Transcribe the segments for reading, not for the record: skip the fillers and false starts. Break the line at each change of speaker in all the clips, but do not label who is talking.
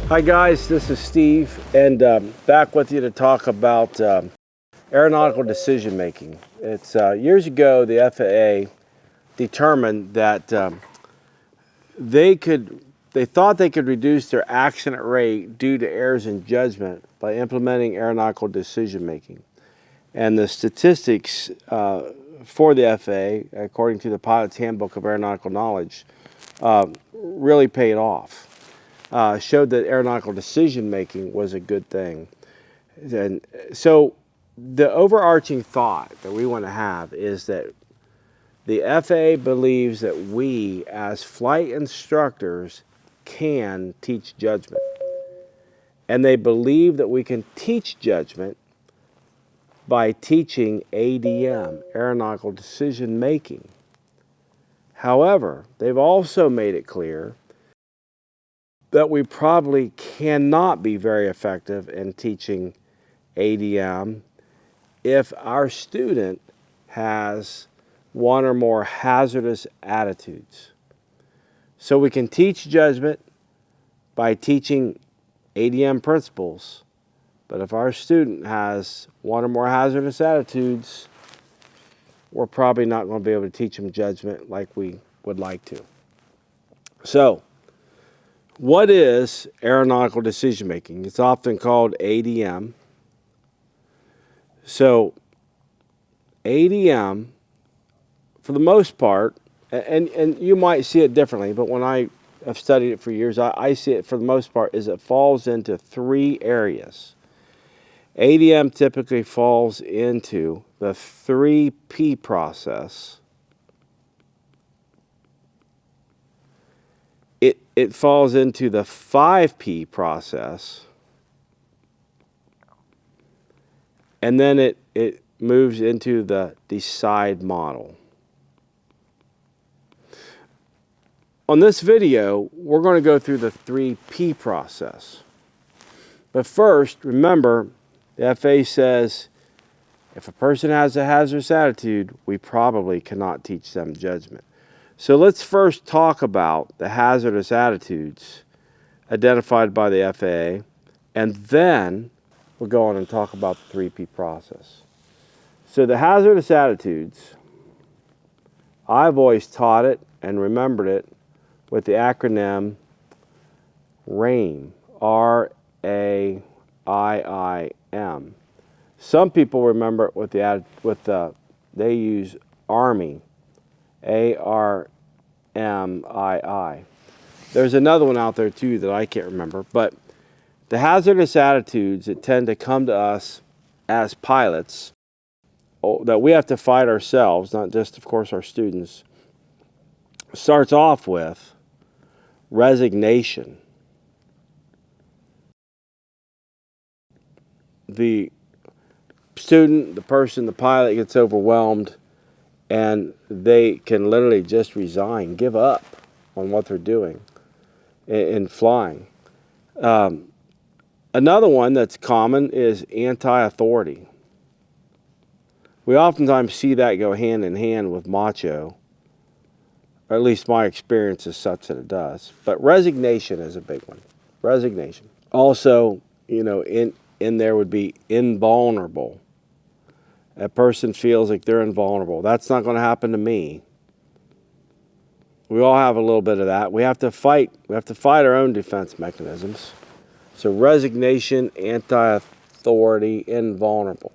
Hi guys, this is Steve, and back with you to talk about aeronautical decision making. It's years ago the FAA determined that they thought they could reduce their accident rate due to errors in judgment by implementing aeronautical decision making. And the statistics for the FAA, according to the Pilot's Handbook of Aeronautical Knowledge, really paid off. Showed that aeronautical decision making was a good thing. And so the overarching thought that we want to have is that the FAA believes that we as flight instructors can teach judgment. And they believe that we can teach judgment by teaching ADM, aeronautical decision making. However, they've also made it clear that we probably cannot be very effective in teaching ADM if our student has one or more hazardous attitudes. So we can teach judgment by teaching ADM principles, but if our student has one or more hazardous attitudes, we're probably not going to be able to teach them judgment like we would like to. So, what is aeronautical decision making? It's often called ADM. So ADM, for the most part, and you might see it differently, but when I have studied it for years, I see it for the most part is it falls into three areas. ADM typically falls into the 3P process. It falls into the 5P process, and then it moves into the decide model. On this video, we're going to go through the 3P process. But first, remember, the FAA says if a person has a hazardous attitude, we probably cannot teach them judgment. So let's first talk about the hazardous attitudes identified by the FAA, and then we'll go on and talk about the 3P process. So the hazardous attitudes, I've always taught it and remembered it with the acronym RAIM, R-A-I-I-M. Some people remember it with they use Army, A-R-M-I-I. There's another one out there too that I can't remember, but the hazardous attitudes that tend to come to us as pilots that we have to fight ourselves, not just, of course, our students, starts off with resignation. The student, the person, the pilot gets overwhelmed and they can literally just resign, give up on what they're doing in flying. Another one that's common is anti-authority. We oftentimes see that go hand in hand with macho, or at least my experience is such that it does. But resignation is a big one. Resignation. Also, in there would be invulnerable. A person feels like they're invulnerable. That's not going to happen to me. We all have a little bit of that. We have to fight. We have to fight our own defense mechanisms. So resignation, anti-authority, invulnerable.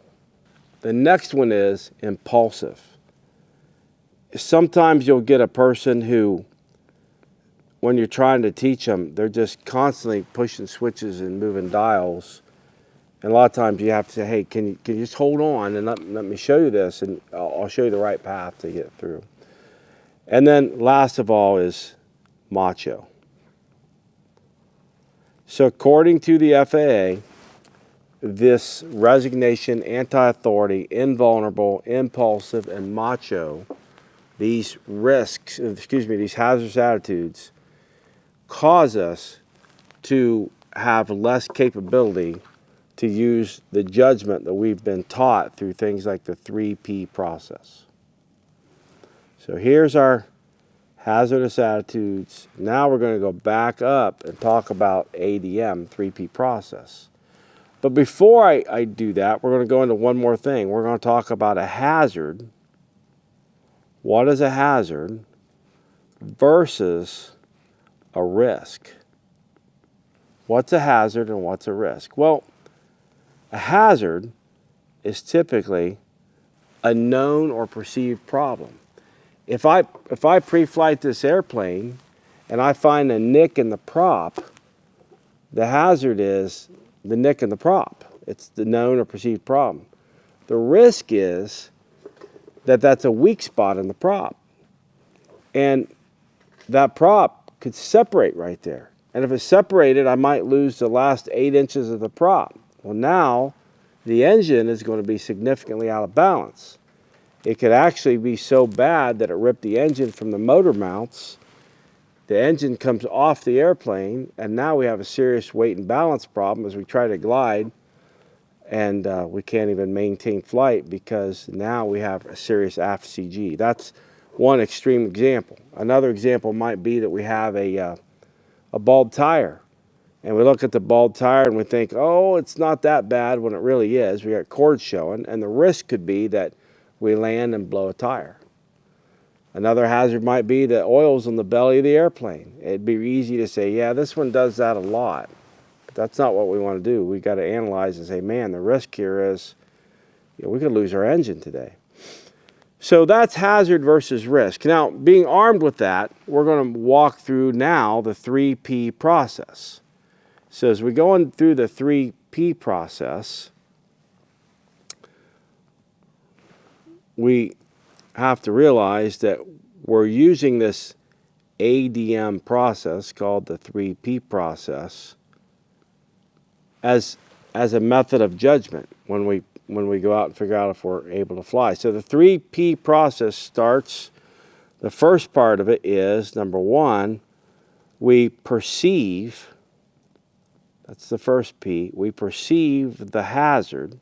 The next one is impulsive. Sometimes you'll get a person who, when you're trying to teach them, they're just constantly pushing switches and moving dials. And a lot of times you have to say, hey, can you just hold on and let me show you this, and I'll show you the right path to get through. And then last of all is macho. So according to the FAA, this resignation, anti-authority, invulnerable, impulsive, and macho, these these hazardous attitudes cause us to have less capability to use the judgment that we've been taught through things like the 3P process. So here's our hazardous attitudes. Now we're going to go back up and talk about ADM, 3P process. But before I do that, we're going to go into one more thing. We're going to talk about a hazard. What is a hazard versus a risk? What's a hazard and what's a risk? Well, a hazard is typically a known or perceived problem. If I pre-flight this airplane and I find a nick in the prop, the hazard is the nick in the prop. It's the known or perceived problem. The risk is that that's a weak spot in the prop. And that prop could separate right there. And if it's separated, I might lose the last 8 inches of the prop. Well, now the engine is going to be significantly out of balance. It could actually be so bad that it ripped the engine from the motor mounts. The engine comes off the airplane, and now we have a serious weight and balance problem as we try to glide, and we can't even maintain flight because now we have a serious aft CG. That's one extreme example. Another example might be that we have a bald tire, and we look at the bald tire and we think, oh, it's not that bad, when it really is. We got cords showing, and the risk could be that we land and blow a tire. Another hazard might be the oil's on the belly of the airplane. It'd be easy to say, yeah, this one does that a lot. But that's not what we want to do. We got to analyze and say, man, the risk here is, we could lose our engine today. So that's hazard versus risk. Now, being armed with that, we're going to walk through now the 3P process. So as we go on through the 3P process, we have to realize that we're using this ADM process called the 3P process as a method of judgment when we go out and figure out if we're able to fly. So the 3P process starts, the first part of it is, number one, we perceive, that's the first P, we perceive the hazard.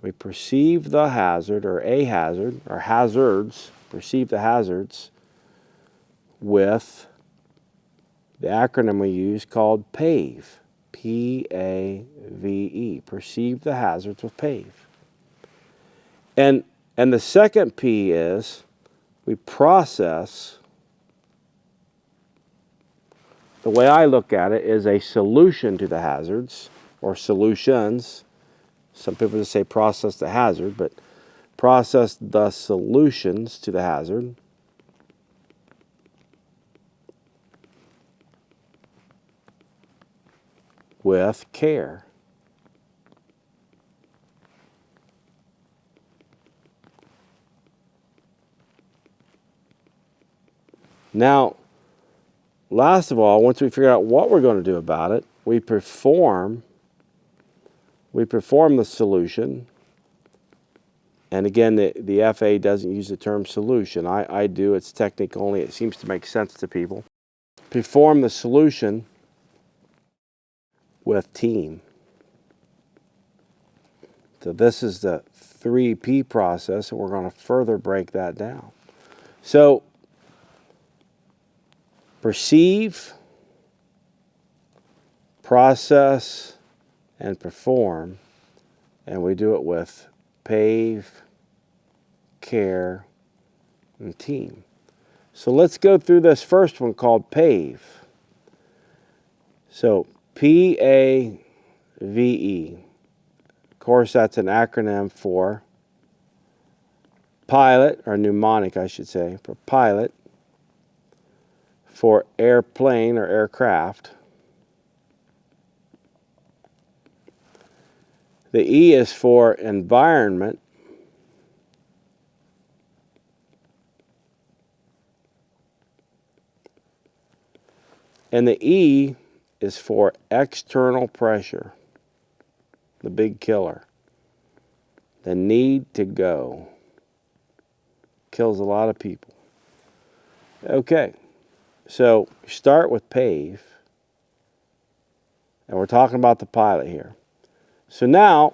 We perceive the hazard, or a hazard, or hazards, perceive the hazards with the acronym we use called PAVE, P-A-V-E, perceive the hazards with PAVE. And the second P is we process, the way I look at it is a solution to the hazards, or solutions. Some people just say process the hazard, but process the solutions to the hazard. With care. Now, last of all, once we figure out what we're going to do about it, we perform the solution. And again, the FAA doesn't use the term solution. I do. It's technique only. It seems to make sense to people. Perform the solution with team. So this is the 3P process, and we're going to further break that down. So perceive, process, and perform, and we do it with PAVE, care, and team. So let's go through this first one called PAVE. So P-A-V-E. Of course, that's an acronym for pilot, or mnemonic, I should say, for pilot, for airplane or aircraft. The E is for environment. And the E is for external pressure, the big killer. The need to go. Kills a lot of people. Okay, so start with PAVE. And we're talking about the pilot here. So now,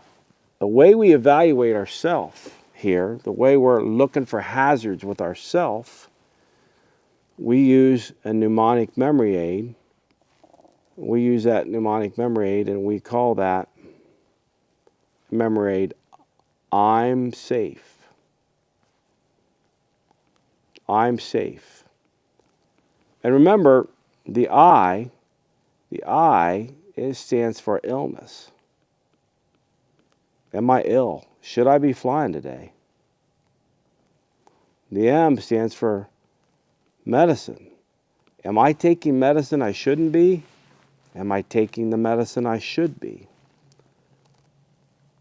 the way we evaluate ourselves here, the way we're looking for hazards with ourself, we use a mnemonic memory aid. We use that mnemonic memory aid and we call that memory aid, I'm safe. I'm safe. And remember, the I stands for illness. Am I ill? Should I be flying today? The M stands for medicine. Am I taking medicine I shouldn't be? Am I taking the medicine I should be?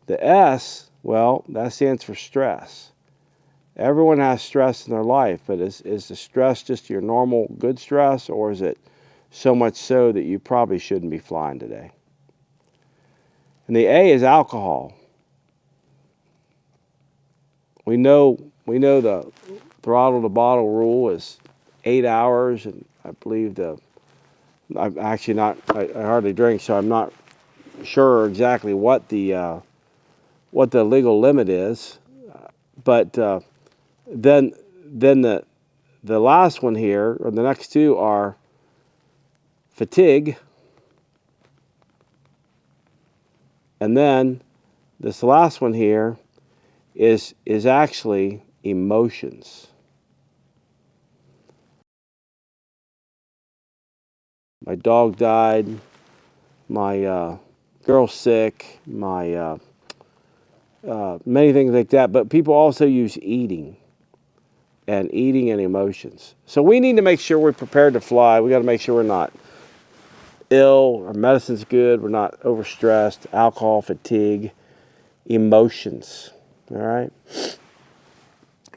The S, well, that stands for stress. Everyone has stress in their life, but is the stress just your normal good stress, or is it so much so that you probably shouldn't be flying today? And the A is alcohol. We know the throttle to bottle rule is 8 hours, and I believe I'm actually not, I hardly drink, so I'm not sure exactly what the legal limit is, but then the last one here, or the next two, are fatigue, and then this last one here is actually emotions. My dog died, my girl's sick, my many things like that, but people also use eating and emotions. So we need to make sure we're prepared to fly. We got to make sure we're not ill, our medicine's good, we're not overstressed, alcohol, fatigue, emotions. All right.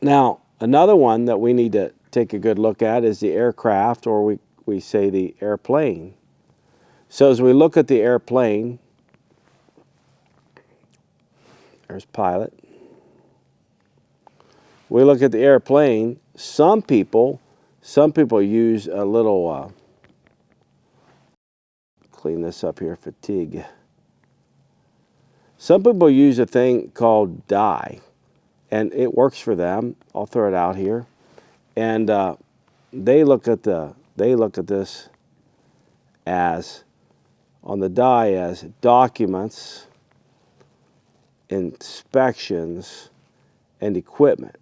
Now, another one that we need to take a good look at is the aircraft, or we say the airplane. So as we look at the airplane, there's pilot. We look at the airplane. Some people use a little, clean this up here, fatigue. Some people use a thing called dye, and it works for them. I'll throw it out here. And they look at this as, on the die, as documents, inspections, and equipment.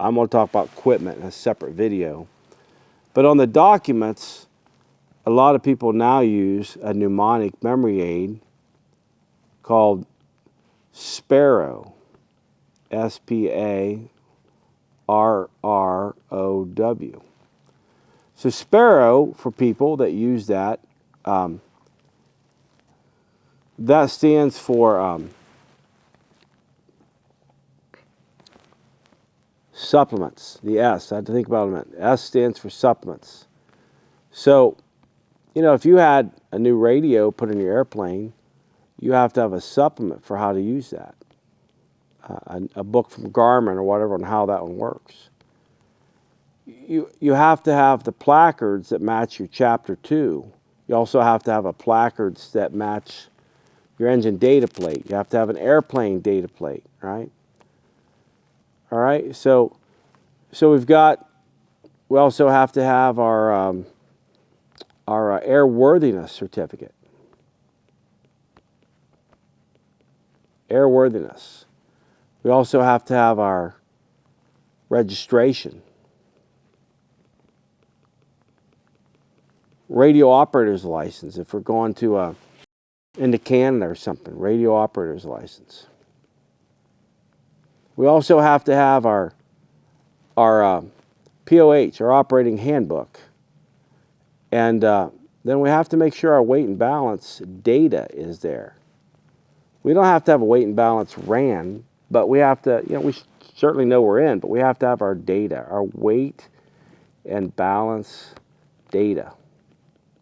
I'm going to talk about equipment in a separate video. But on the documents, a lot of people now use a mnemonic memory aid called Sparrow, SPARROW. So Sparrow, for people that use that, that stands for supplements. The S, I had to think about it a minute. S stands for supplements. So, if you had a new radio put in your airplane, you have to have a supplement for how to use that. A book from Garmin or whatever on how that one works. You have to have the placards that match your chapter 2. You also have to have a placards that match your engine data plate. You have to have an airplane data plate, right? All right, so we also have to have our airworthiness certificate. Airworthiness. We also have to have our registration. Radio operator's license, if we're going to into Canada or something, radio operator's license. We also have to have our POH, our operating handbook. And then we have to make sure our weight and balance data is there. We don't have to have a weight and balance ran, but we have to, we certainly know we're in, but we have to have our data, our weight and balance data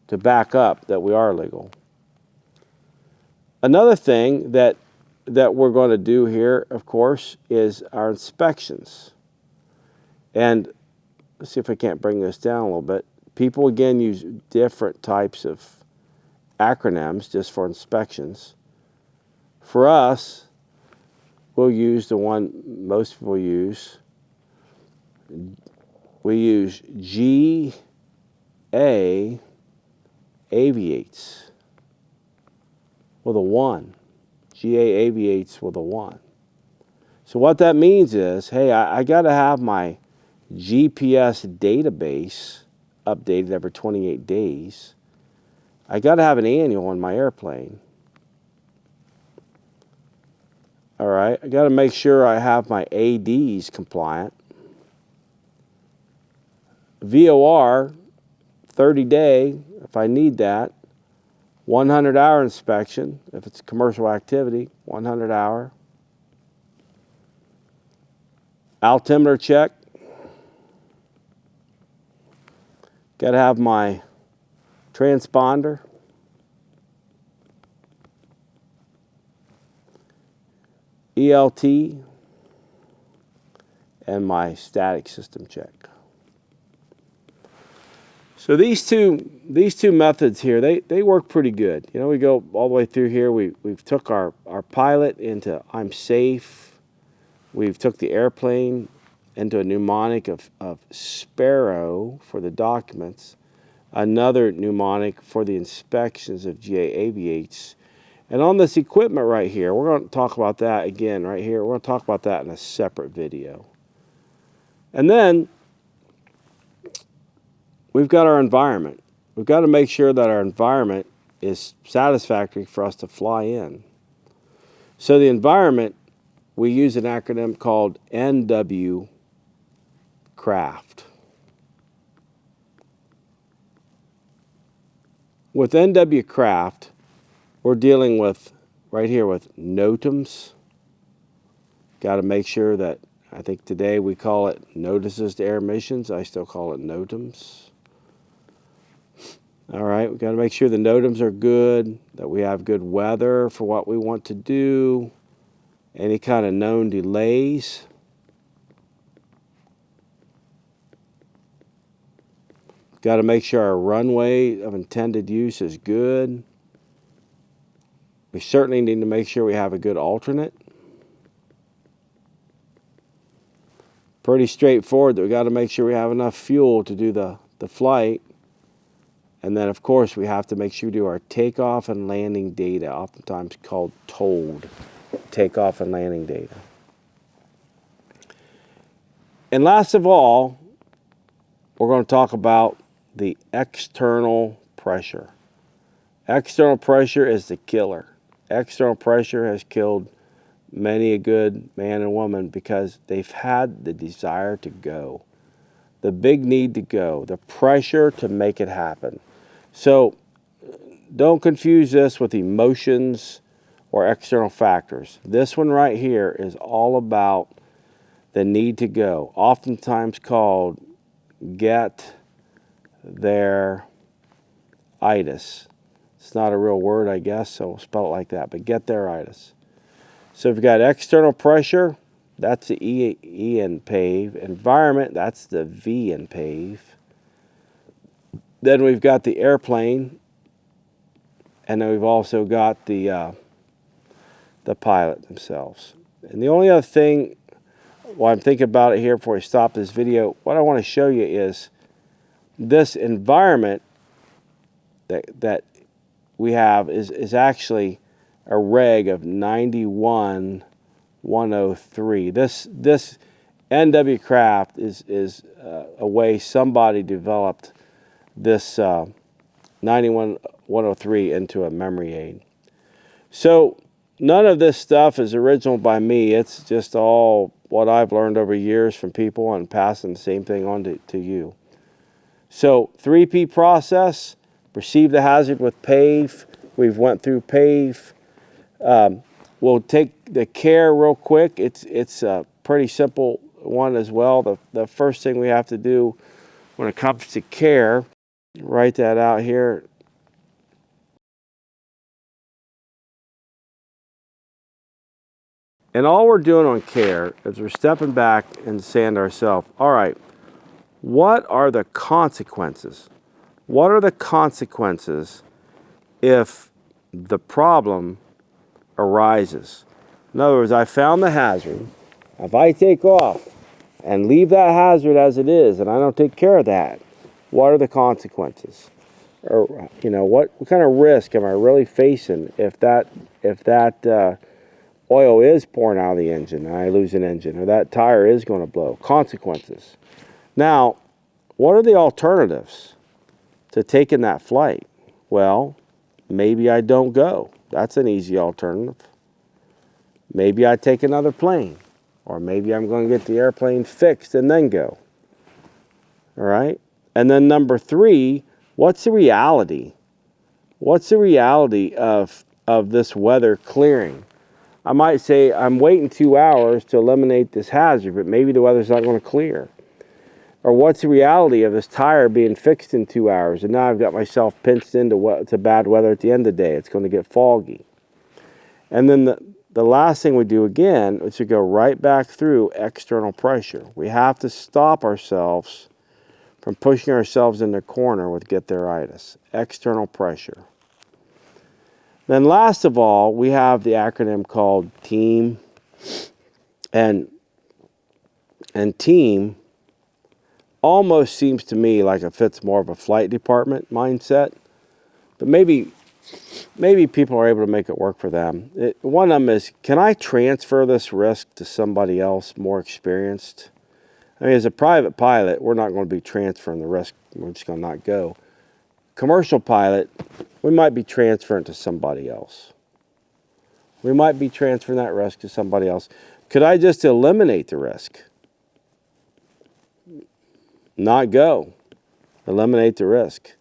to back up that we are legal. Another thing that we're going to do here, of course, is our inspections. And let's see if I can't bring this down a little bit. People, again, use different types of acronyms just for inspections. For us, we'll use the one most people use. We use GA aviates with a 1. GA aviates with a 1. So what that means is, hey, I got to have my GPS database updated every 28 days. I got to have an annual on my airplane. All right, I got to make sure I have my ADs compliant. VOR, 30-day, if I need that. 100-hour inspection, if it's commercial activity, 100-hour. Altimeter check. Got to have my transponder. ELT. And my static system check. So these two methods here, they work pretty good. You know, we go all the way through here. We've took our pilot into I'm safe. We've took the airplane into a mnemonic of Sparrow for the documents, another mnemonic for the inspections of GA aviates. And on this equipment right here, we're going to talk about that again right here. We're going to talk about that in a separate video. And then we've got our environment. We've got to make sure that our environment is satisfactory for us to fly in. So the environment, we use an acronym called NW Craft. With NW Craft, we're dealing with, right here, with NOTAMs. Got to make sure that, I think today we call it Notices to Air Emissions. I still call it NOTAMs. All right, we've got to make sure the NOTAMs are good, that we have good weather for what we want to do, any kind of known delays. Got to make sure our runway of intended use is good. We certainly need to make sure we have a good alternate. Pretty straightforward that we got to make sure we have enough fuel to do the flight. And then, of course, we have to make sure we do our takeoff and landing data, oftentimes called TOLD, takeoff and landing data. And last of all, we're going to talk about the external pressure. External pressure is the killer. External pressure has killed many a good man and woman because they've had the desire to go, the big need to go, the pressure to make it happen. So don't confuse this with emotions or external factors. This one right here is all about the need to go, oftentimes called get there itis. It's not a real word, I guess, so we'll spell it like that, but get there itis. So if you've got external pressure, that's the E in PAVE. Environment, that's the V in PAVE. Then we've got the airplane, and then we've also got the pilot themselves. And the only other thing, while I'm thinking about it here before I stop this video, what I want to show you is this environment that we have is actually a reg of 91-103. This NW Craft is a way somebody developed this 91-103 into a memory aid. So none of this stuff is original by me. It's just all what I've learned over years from people and passing the same thing on to you. So 3P process, perceive the hazard with PAVE. We've went through PAVE. We'll take the care real quick. It's a pretty simple one as well. The first thing we have to do when it comes to care, write that out here. And all we're doing on care is we're stepping back and saying to ourselves, all right, what are the consequences? What are the consequences if the problem arises? In other words, I found the hazard. If I take off and leave that hazard as it is, and I don't take care of that, what are the consequences? Or, you know, what kind of risk am I really facing if that oil is pouring out of the engine and I lose an engine, or that tire is going to blow? Consequences. Now, what are the alternatives to taking that flight? Well, maybe I don't go. That's an easy alternative. Maybe I take another plane, or maybe I'm going to get the airplane fixed and then go. All right? And then number 3, what's the reality? What's the reality of this weather clearing? I might say I'm waiting 2 hours to eliminate this hazard, but maybe the weather's not going to clear. Or what's the reality of this tire being fixed in 2 hours, and now I've got myself pinched into bad weather at the end of the day. It's going to get foggy. And then the last thing we do again is to go right back through external pressure. We have to stop ourselves from pushing ourselves in the corner with get-there-itis. External pressure. Then last of all, we have the acronym called TEAM. And TEAM almost seems to me like it fits more of a flight department mindset. But maybe people are able to make it work for them. One of them is, can I transfer this risk to somebody else more experienced? I mean, as a private pilot, we're not going to be transferring the risk. We're just going to not go. Commercial pilot, we might be transferring to somebody else. We might be transferring that risk to somebody else. Could I just eliminate the risk? Not go. Eliminate the risk.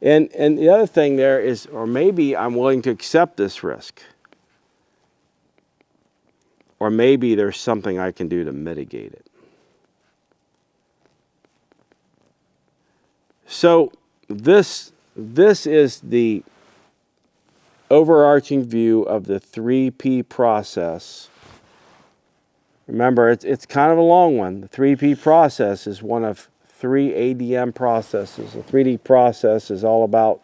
And the other thing there is, or maybe I'm willing to accept this risk. Or maybe there's something I can do to mitigate it. So this is the overarching view of the 3P process. Remember, it's kind of a long one. The 3P process is one of 3 ADM processes. The 3D process is all about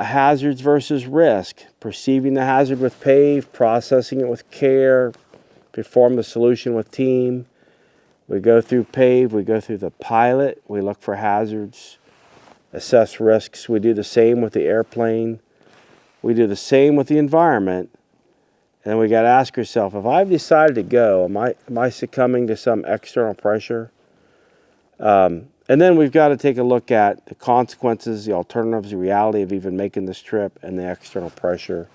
hazards versus risk, perceiving the hazard with PAVE, processing it with care, perform the solution with TEAM. We go through PAVE, we go through the pilot, we look for hazards, assess risks. We do the same with the airplane. We do the same with the environment. And then we got to ask ourselves, if I've decided to go, am I succumbing to some external pressure? And then we've got to take a look at the consequences, the alternatives, the reality of even making this trip, and the external pressure.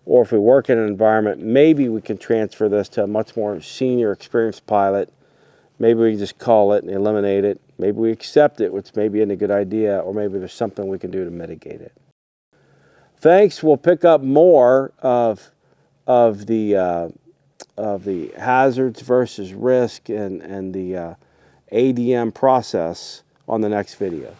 Or if we work in an environment, maybe we can transfer this to a much more senior, experienced pilot. Maybe we just call it and eliminate it. Maybe we accept it, which maybe isn't a good idea, or maybe there's something we can do to mitigate it. Thanks. We'll pick up more of the hazards versus risk and the ADM process on the next video.